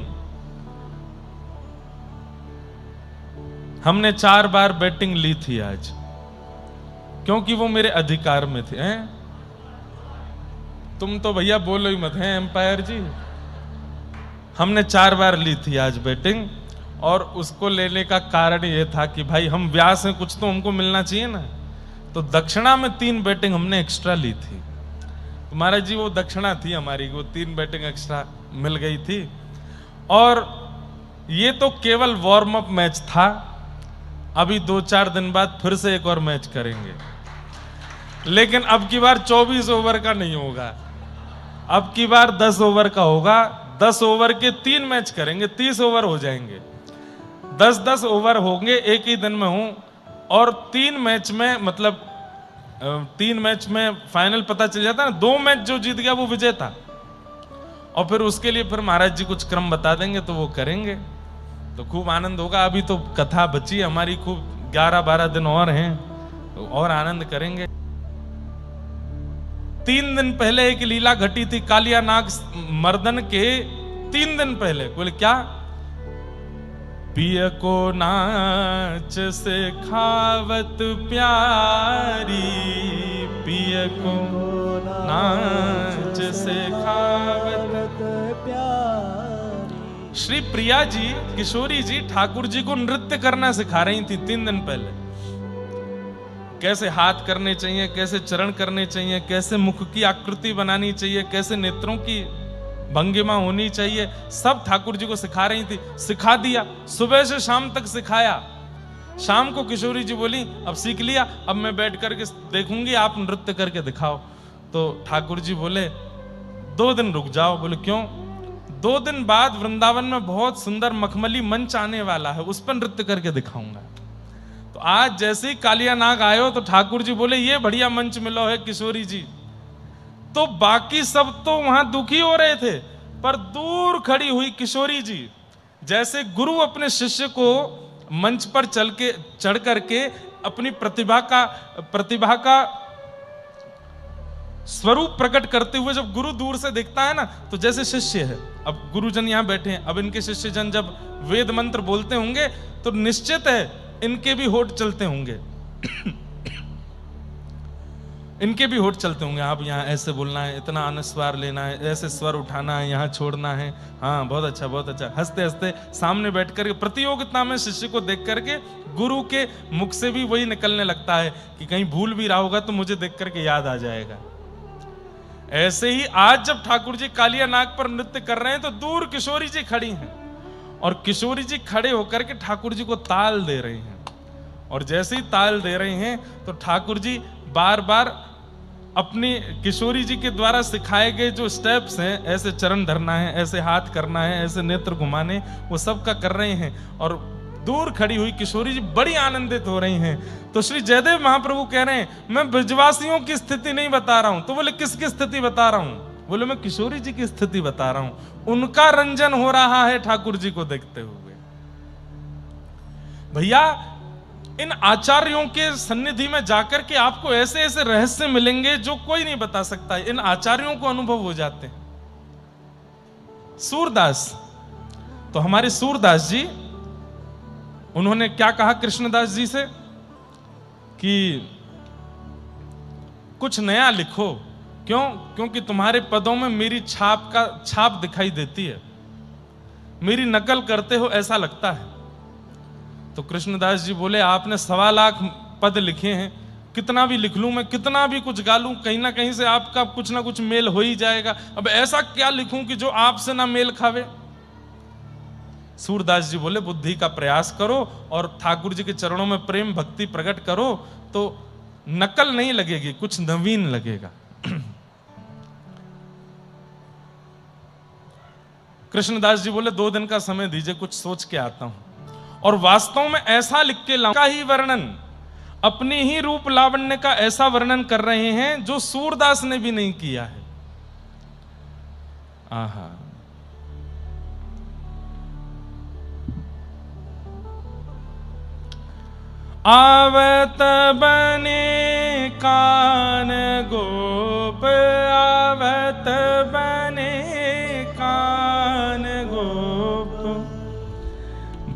हमने 4 बार बैटिंग ली थी आज, क्योंकि वो मेरे अधिकार में थे। हैं? तुम तो भैया बोलो ही मत, हैं एम्पायर जी। हमने 4 बार ली थी आज बैटिंग, और उसको लेने का कारण ये था कि भाई हम व्यास हैं, कुछ तो हमको मिलना चाहिए ना। तो दक्षिणा में 3 बैटिंग हमने एक्स्ट्रा ली थी। तो महाराज जी वो दक्षिणा थी हमारी, वो 3 बैटिंग एक्स्ट्रा मिल गई थी। और ये तो केवल वार्म अप मैच था, अभी 2-4 दिन बाद फिर से एक और मैच करेंगे। लेकिन अब की बार 24 ओवर का नहीं होगा, अब की बार 10 ओवर का होगा। 10 ओवर के 3 मैच करेंगे, 30 ओवर हो जाएंगे। 10-10 ओवर होंगे, एक ही दिन में हूं। और 3 मैच में, मतलब 3 मैच में फाइनल पता चल जाता है ना, 2 मैच जो जीत गया वो विजेता। और फिर उसके लिए फिर महाराज जी कुछ क्रम बता देंगे तो वो करेंगे, तो खूब आनंद होगा। अभी तो कथा बची हमारी, खूब 11-12 दिन और हैं, तो और आनंद करेंगे। 3 दिन पहले एक लीला घटी थी कालिया नाग मर्दन के। 3 दिन पहले बोले क्या, पिय को नाच से खावत प्यारी, पिय को नाच से खावत प्यारी। श्री प्रिया जी, किशोरी जी ठाकुर जी को नृत्य करना सिखा रही थी 3 दिन पहले। कैसे हाथ करने चाहिए, कैसे चरण करने चाहिए, कैसे मुख की आकृति बनानी चाहिए, कैसे नेत्रों की भंगिमा होनी चाहिए, सब ठाकुर जी को सिखा रही थी। सिखा दिया, सुबह से शाम तक सिखाया। शाम को किशोरी जी बोली अब सीख लिया, अब मैं बैठ करके देखूंगी, आप नृत्य करके दिखाओ। तो ठाकुर जी बोले 2 दिन रुक जाओ। बोले क्यों? 2 दिन बाद वृंदावन में बहुत सुंदर मखमली मंच आने वाला है, उस पर नृत्य करके दिखाऊंगा। तो आज जैसे ही कालिया नाग आयो तो ठाकुर जी बोले ये बढ़िया मंच मिलो है किशोरी जी। तो बाकी सब तो वहां दुखी हो रहे थे, पर दूर खड़ी हुई किशोरी जी, जैसे गुरु अपने शिष्य को मंच पर चढ़ करके अपनी प्रतिभा का स्वरूप प्रकट करते हुए जब गुरु दूर से दिखता है ना, तो जैसे शिष्य है, अब गुरुजन यहां बैठे हैं, अब इनके शिष्य जन जब वेद मंत्र बोलते होंगे तो निश्चित है इनके भी होठ चलते होंगे इनके भी होठ चलते होंगे। आप यहाँ ऐसे बोलना है, इतना अनुस्वार लेना है, ऐसे स्वर उठाना है, यहाँ छोड़ना है, हाँ बहुत अच्छा बहुत अच्छा। हंसते हंसते सामने बैठ करके प्रतियोगिता में शिष्य को देख करके गुरु के मुख से भी वही निकलने लगता है कि कहीं भूल भी रहा होगा तो मुझे देख करके याद आ जाएगा। ऐसे ही आज जब ठाकुर जी कालिया नाग पर नृत्य कर रहे हैं तो दूर किशोरी जी खड़ी हैं, और किशोरी जी खड़े होकर के ठाकुर जी को ताल दे रहे हैं। और जैसे ही ताल दे रहे हैं तो ठाकुर जी बार बार अपनी किशोरी जी के द्वारा सिखाए गए जो स्टेप्स हैं, ऐसे चरण धरना है, ऐसे हाथ करना है, ऐसे नेत्र घुमाने, वो सब का कर रहे हैं। और दूर खड़ी हुई किशोरी जी बड़ी आनंदित हो रही हैं। तो श्री जयदेव महाप्रभु कह रहे हैं मैं ब्रजवासियों की स्थिति नहीं बता रहा हूं। तो बोले किसकी स्थिति बता रहा हूं? बोले मैं किशोरी जी की स्थिति बता रहा हूं, उनका रंजन हो रहा है ठाकुर जी को देखते हुए। भैया इन आचार्यों के सन्निधि में जाकर के आपको ऐसे ऐसे रहस्य मिलेंगे जो कोई नहीं बता सकता। इन आचार्यों को अनुभव हो जाते हैं। सूरदास, तो हमारे सूरदास जी, उन्होंने क्या कहा कृष्णदास जी से कि कुछ नया लिखो। क्यों? क्योंकि तुम्हारे पदों में मेरी छाप दिखाई देती है, मेरी नकल करते हो ऐसा लगता है। तो कृष्णदास जी बोले आपने 1.25 लाख पद लिखे हैं, कितना भी लिख लूं मैं, कितना भी कुछ गा लूं, कहीं ना कहीं से आपका कुछ ना कुछ मेल हो ही जाएगा। अब ऐसा क्या लिखूं कि जो आपसे ना मेल खावे? सूरदास जी बोले बुद्धि का प्रयास करो और ठाकुर जी के चरणों में प्रेम भक्ति प्रकट करो, तो नकल नहीं लगेगी, कुछ नवीन लगेगा। कृष्णदास जी बोले 2 दिन का समय दीजिए, कुछ सोच के आता हूं। और वास्तव में ऐसा लिख के लाऊं का ही वर्णन, अपनी ही रूप लावण्य का ऐसा वर्णन कर रहे हैं जो सूरदास ने भी नहीं किया है। आहा, आवत बने कान गोप, आवत बने कान गोप,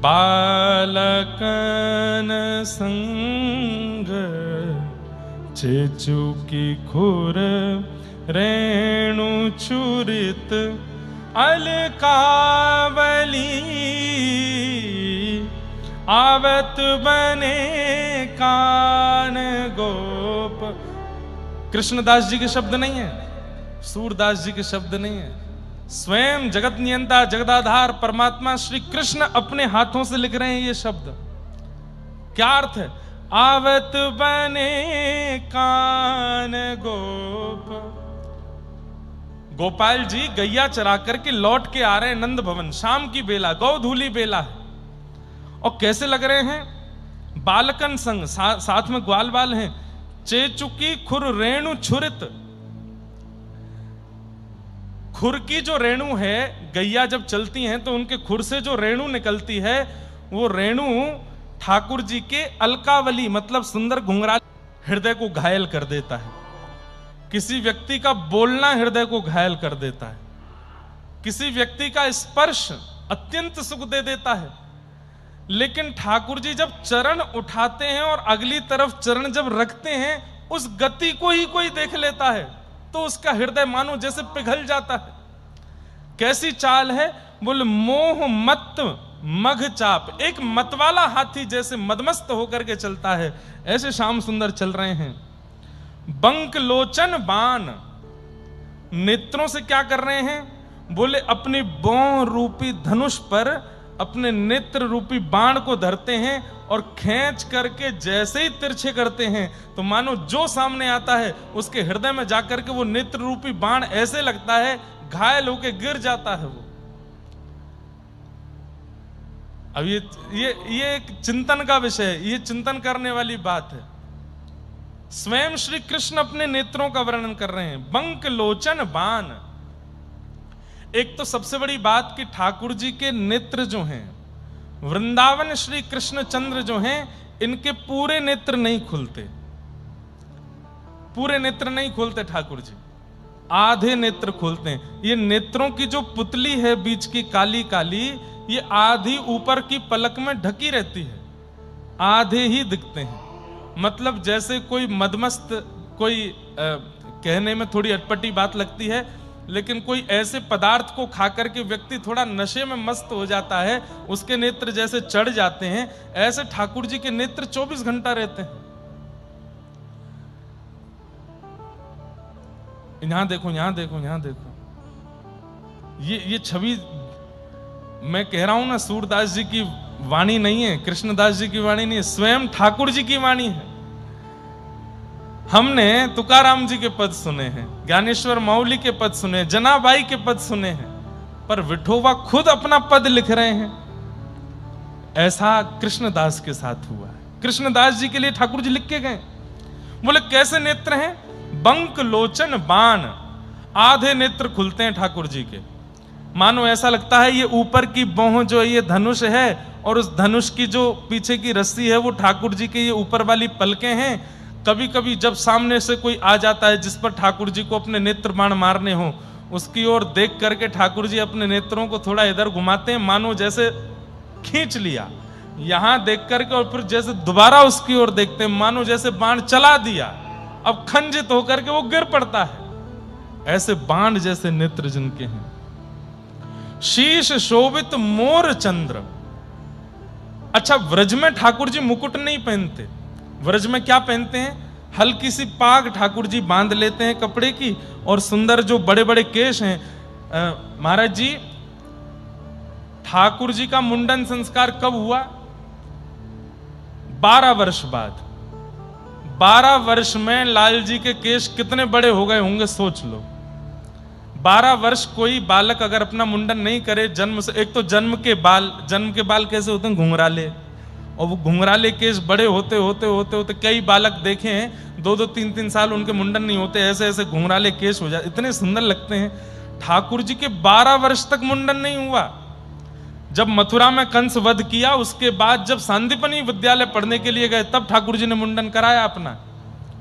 बालकन संग चेचुकी खुर रेणु चुरित अलकावली, आवत बने कान गोप। कृष्णदास जी के शब्द नहीं है, सूरदास जी के शब्द नहीं है, स्वयं जगत नियंता जगदाधार परमात्मा श्री कृष्ण अपने हाथों से लिख रहे हैं ये शब्द। क्या अर्थ है? आवत बने कान गोप। गोपाल जी गैया चरा करके लौट के आ रहे हैं नंद भवन, शाम की बेला, गौधूली बेला है, और कैसे लग रहे हैं? बालकन संग, साथ में ग्वाल बाल हैं, चेचुकी खुर रेणु छुरित। खुर की जो रेणु है, गैया जब चलती हैं तो उनके खुर से जो रेणु निकलती है, वो रेणु ठाकुर जी के अलकावली मतलब सुंदर घुंघराल हृदय को घायल कर देता है। किसी व्यक्ति का बोलना हृदय को घायल कर देता है, किसी व्यक्ति का स्पर्श अत्यंत सुख दे देता है। लेकिन ठाकुर जी जब चरण उठाते हैं और अगली तरफ चरण जब रखते हैं, उस गति को ही कोई देख लेता है तो उसका हृदय मानो जैसे पिघल जाता है। कैसी चाल है? बोले मोह मत मघ चाप, एक मतवाला हाथी जैसे मदमस्त होकर के चलता है, ऐसे श्याम सुंदर चल रहे हैं। बंक लोचन बाण, नेत्रों से क्या कर रहे हैं? बोले अपनी बौं रूपी धनुष पर अपने नेत्र रूपी बाण को धरते हैं और खींच करके जैसे ही तिरछे करते हैं तो मानो जो सामने आता है उसके हृदय में जाकर के वो नेत्र रूपी बाण ऐसे लगता है घायल होके गिर जाता है वो। अब ये एक चिंतन का विषय है, ये चिंतन करने वाली बात है। स्वयं श्री कृष्ण अपने नेत्रों का वर्णन कर रहे हैं, बंक लोचन बाण। एक तो सबसे बड़ी बात कि ठाकुर जी के नेत्र जो हैं, वृंदावन श्री कृष्ण चंद्र जो हैं, इनके पूरे नेत्र नहीं खुलते, पूरे नेत्र नहीं खोलते ठाकुर जी, आधे नेत्र खोलते हैं। ये नेत्रों की जो पुतली है बीच की काली काली, ये आधी ऊपर की पलक में ढकी रहती है, आधे ही दिखते हैं। मतलब जैसे कोई मदमस्त, कोई कहने में थोड़ी अटपटी बात लगती है, लेकिन कोई ऐसे पदार्थ को खाकर के व्यक्ति थोड़ा नशे में मस्त हो जाता है, उसके नेत्र जैसे चढ़ जाते हैं, ऐसे ठाकुर जी के नेत्र 24 घंटा रहते हैं। यहां देखो, यहां देखो, यहां देखो, ये छवि मैं कह रहा हूं ना, सूरदास जी की वाणी नहीं है, कृष्णदास जी की वाणी नहीं है, स्वयं ठाकुर जी की वाणी है। हमने तुकाराम जी के पद सुने हैं, ज्ञानेश्वर मौली के पद सुने, जनाबाई के पद सुने हैं, पर विठोबा खुद अपना पद लिख रहे हैं। ऐसा कृष्णदास के साथ हुआ है। कृष्णदास जी के लिए ठाकुर जी लिख के गए, बोले कैसे नेत्र हैं, बंक लोचन बाण, आधे नेत्र खुलते हैं ठाकुर जी के, मानो ऐसा लगता है ये ऊपर की बोह जो है ये धनुष है और उस धनुष की जो पीछे की रस्सी है वो ठाकुर जी के ये ऊपर वाली पलकें हैं। कभी कभी जब सामने से कोई आ जाता है जिस पर ठाकुर जी को अपने नेत्र बाण मारने हो, उसकी ओर देख करके ठाकुर जी अपने नेत्रों को थोड़ा इधर घुमाते हैं, मानो जैसे खींच लिया, यहां देख करके और फिर जैसे दोबारा उसकी ओर देखते हैं, मानो जैसे बाण चला दिया, अब खंजित होकर के वो गिर पड़ता है। ऐसे बाण जैसे नेत्र जिनके हैं। शीश शोभित मोर चंद्र। अच्छा, व्रज में ठाकुर जी मुकुट नहीं पहनते, व्रज में क्या पहनते हैं, हल्की सी पाग ठाकुर जी बांध लेते हैं कपड़े की, और सुंदर जो बड़े बड़े केश हैं। महाराज जी, ठाकुर जी का मुंडन संस्कार कब हुआ, 12 वर्ष बाद। 12 वर्ष में लाल जी के केश कितने बड़े हो गए होंगे, सोच लो। 12 वर्ष कोई बालक अगर अपना मुंडन नहीं करे जन्म से, एक तो जन्म के बाल कैसे होते हैं, घुंघराले, और वो घुंघराले केश बड़े होते होते होते होते कई बालक देखे हैं 2-2 3-3 साल उनके मुंडन नहीं होते, ऐसे ऐसे घुंघराले केश हो जाते, इतने सुंदर लगते हैं। ठाकुर जी के 12 वर्ष तक मुंडन नहीं हुआ। जब मथुरा में कंस वध किया, उसके बाद जब सांदीपनि विद्यालय पढ़ने के लिए गए, तब ठाकुर जी ने मुंडन कराया अपना,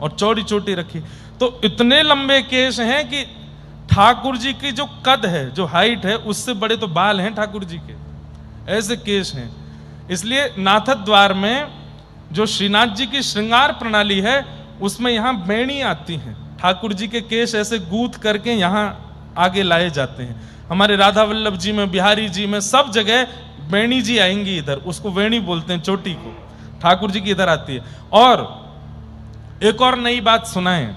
और चौड़ी चोटी रखी। तो इतने लंबे केश हैं कि ठाकुर जी की जो कद है, जो हाइट है, उससे बड़े तो बाल हैं ठाकुर जी के, ऐसे केश हैं। इसलिए नाथ द्वार में जो श्रीनाथ जी की श्रृंगार प्रणाली है, उसमें यहां बेणी आती है, ठाकुर जी के केश ऐसे गूंथ करके यहां आगे लाए जाते हैं। हमारे राधा वल्लभ जी में, बिहारी जी में, सब जगह बेणी जी आएंगी इधर, उसको वेणी बोलते हैं चोटी को, ठाकुर जी की इधर आती है। और एक और नई बात सुनाएं,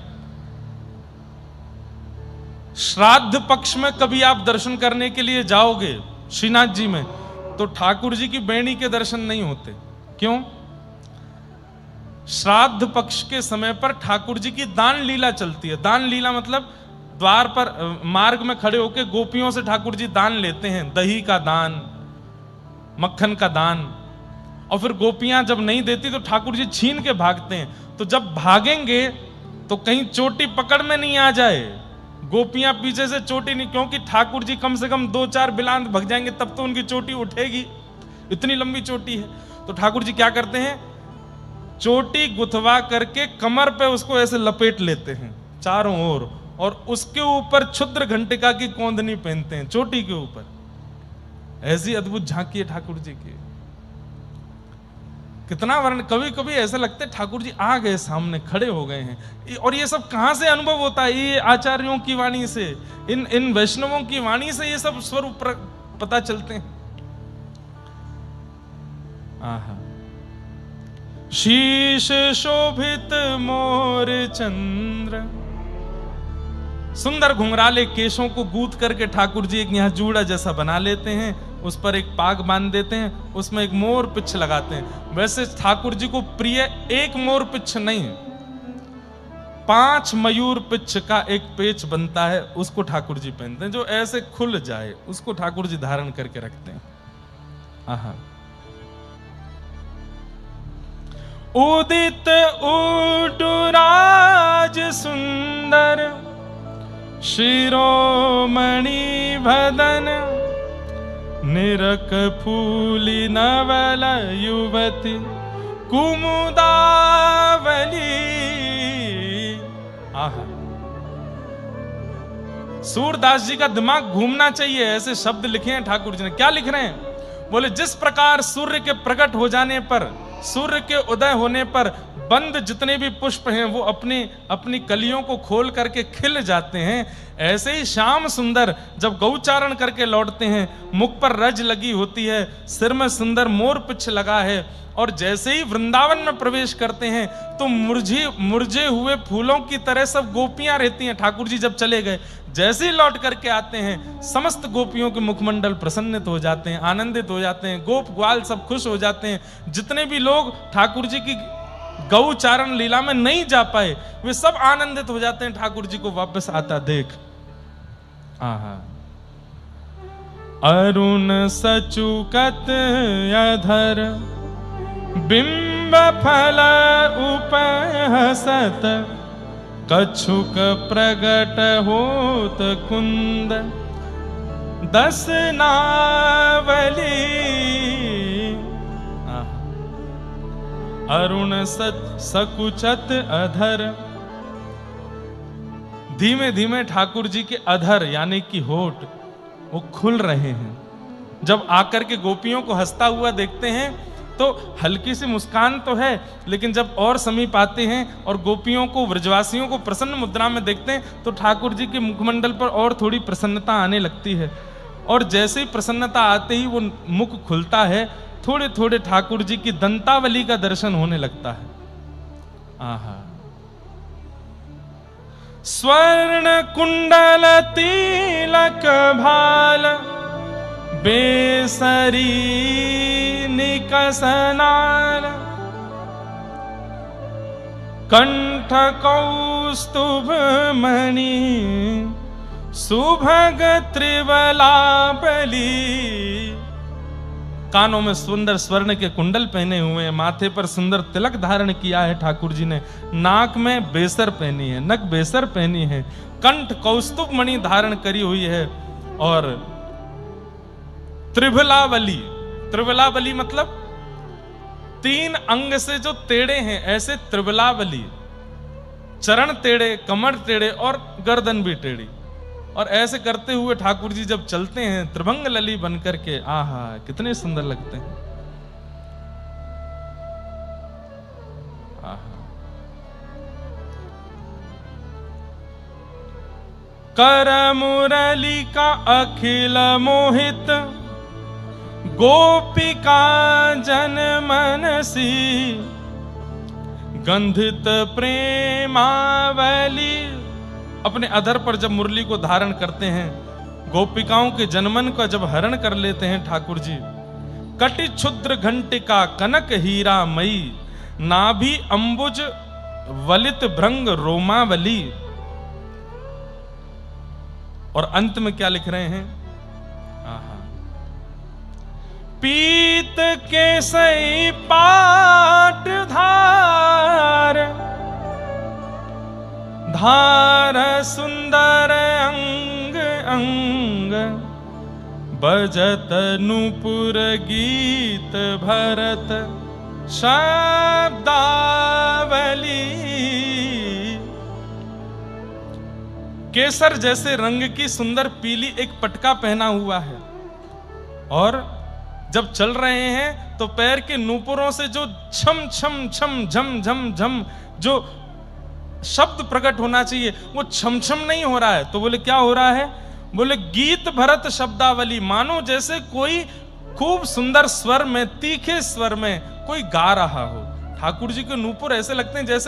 श्राद्ध पक्ष में कभी आप दर्शन करने के लिए जाओगे श्रीनाथ जी में, तो ठाकुर जी की बेणी के दर्शन नहीं होते। क्यों? श्राद्ध पक्ष के समय पर ठाकुर जी की दान लीला चलती है। दान लीला मतलब द्वार पर मार्ग में खड़े होकर गोपियों से ठाकुर जी दान लेते हैं, दही का दान, मक्खन का दान, और फिर गोपियां जब नहीं देती तो ठाकुर जी छीन के भागते हैं। तो जब भागेंगे तो कहीं चोटी पकड़ में नहीं आ जाए, गोपियां पीछे से चोटी नहीं, क्योंकि ठाकुर जी कम से कम 2-4 बिलांत भग जाएंगे तब तो उनकी चोटी उठेगी, इतनी लंबी चोटी है। तो ठाकुर जी क्या करते हैं, चोटी गुथवा करके कमर पे उसको ऐसे लपेट लेते हैं चारों ओर, और उसके ऊपर क्षुद्र घंटिका की कोंदनी पहनते हैं चोटी के ऊपर। ऐसी अद्भुत झांकी है ठाकुर जी की, कितना वर्ण। कभी कभी ऐसा लगता है ठाकुर जी आ गए, सामने खड़े हो गए हैं। और ये सब कहां से अनुभव होता है, ये आचार्यों की वाणी से, इन वैष्णवों की वाणी से ये सब स्वरूप पता चलते हैं। आहा, शीश शोभित मोर चंद्र, सुंदर घुंघराले केशों को गूंथ करके ठाकुर जी एक यहाँ जूड़ा जैसा बना लेते हैं, उस पर एक पाग बांध देते हैं, उसमें एक मोर पिच्छ लगाते हैं। वैसे ठाकुर जी को प्रिय एक मोर पिच्छ नहीं, 5 मयूर पिच्छ का एक पेच बनता है, उसको ठाकुर जी पहनते हैं, जो ऐसे खुल जाए, उसको ठाकुर जी धारण करके रखते हैं। आहा, उदित उडुराज सुंदर, शिरोमणि भदन, निरक फूली नवल युवती कुमुदावली। आहा, सूरदास जी का दिमाग घूमना चाहिए। ऐसे शब्द लिखे हैं ठाकुर जी ने। क्या लिख रहे हैं? बोले जिस प्रकार सूर्य के प्रकट हो जाने पर, सूर्य के उदय होने पर बंद जितने भी पुष्प हैं वो अपनी अपनी कलियों को खोल करके खिल जाते हैं, ऐसे ही श्याम सुंदर जब गौचारण करके लौटते हैं, मुख पर रज लगी होती है, सिर में सुंदर मोर पिच्छ लगा है, और जैसे ही वृंदावन में प्रवेश करते हैं तो मुरझे हुए फूलों की तरह सब गोपियां रहती हैं। ठाकुर जी जब चले गए, जैसे ही लौट करके आते हैं, समस्त गोपियों के मुखमंडल प्रसन्नित हो जाते हैं, आनंदित हो जाते हैं, गोप ग्वाल सब खुश हो जाते हैं। जितने भी लोग ठाकुर जी की गौचारण लीला में नहीं जा पाए, वे सब आनंदित हो जाते हैं ठाकुर जी को वापस आता देख। आहा, अरुण सचुकत अधर बिंब फल उपहसत कछुक प्रगट होत कुंद दस नावली। अरुण सकुचत अधर, धीमे धीमे ठाकुर जी के अधर यानी कि होठ वो खुल रहे हैं। जब आकर के गोपियों को हंसता हुआ देखते हैं तो हल्की सी मुस्कान तो है, लेकिन जब और समीप आते हैं और गोपियों को, व्रजवासियों को प्रसन्न मुद्रा में देखते हैं तो ठाकुर जी के मुखमंडल पर और थोड़ी प्रसन्नता आने लगती है। और जैसे ही प्रसन्नता आते ही वो मुख खुलता है, थोड़े थोड़े ठाकुर जी की दंतावली का दर्शन होने लगता है। आहा, स्वर्ण कुंडल तिलक भाल बेसरी निकसनाल कंठ कौस्तुभ मणि सुभग त्रिवला बली। कानों में सुंदर स्वर्ण के कुंडल पहने हुए हैं, माथे पर सुंदर तिलक धारण किया है ठाकुर जी ने, नाक में बेसर पहनी है, नक बेसर पहनी है, कंठ कौस्तुभ मणि धारण करी हुई है और त्रिभलावली, त्रिभलावली मतलब तीन अंग से जो टेढ़े हैं ऐसे त्रिभलावली, चरण टेढ़े, कमर टेढ़े और गर्दन भी टेढ़ी। और ऐसे करते हुए ठाकुर जी जब चलते हैं त्रिभंग लली बनकर के, आहा कितने सुंदर लगते हैं। आहा, कर मुरली का अखिल मोहित गोपिका जन मनसी गंधित प्रेमावली। अपने अधर पर जब मुरली को धारण करते हैं, गोपिकाओं के जनमन का जब हरण कर लेते हैं ठाकुर जी। कटि क्षुद्र घंटिका कनक हीरा मई नाभि अंबुज वलित भृंग रोमावली। और अंत में क्या लिख रहे हैं? आहा, पीत के सई पाट धार धार सुंदर अंग अंग बजत नूपुर गीत भरत शब्दावली। केसर जैसे रंग की सुंदर पीली एक पटका पहना हुआ है और जब चल रहे हैं तो पैर के नूपुरों से जो छम छम छम झम झम झम जो शब्द प्रकट होना चाहिए वो छम छम नहीं हो रहा है। तो बोले क्या हो रहा है? बोले गीत भरत शब्दावली, मानो जैसे कोई खूब सुंदर स्वर में, तीखे स्वर में कोई गा रहा हो। ठाकुर जी के नूपुर ऐसे लगते हैं जैसे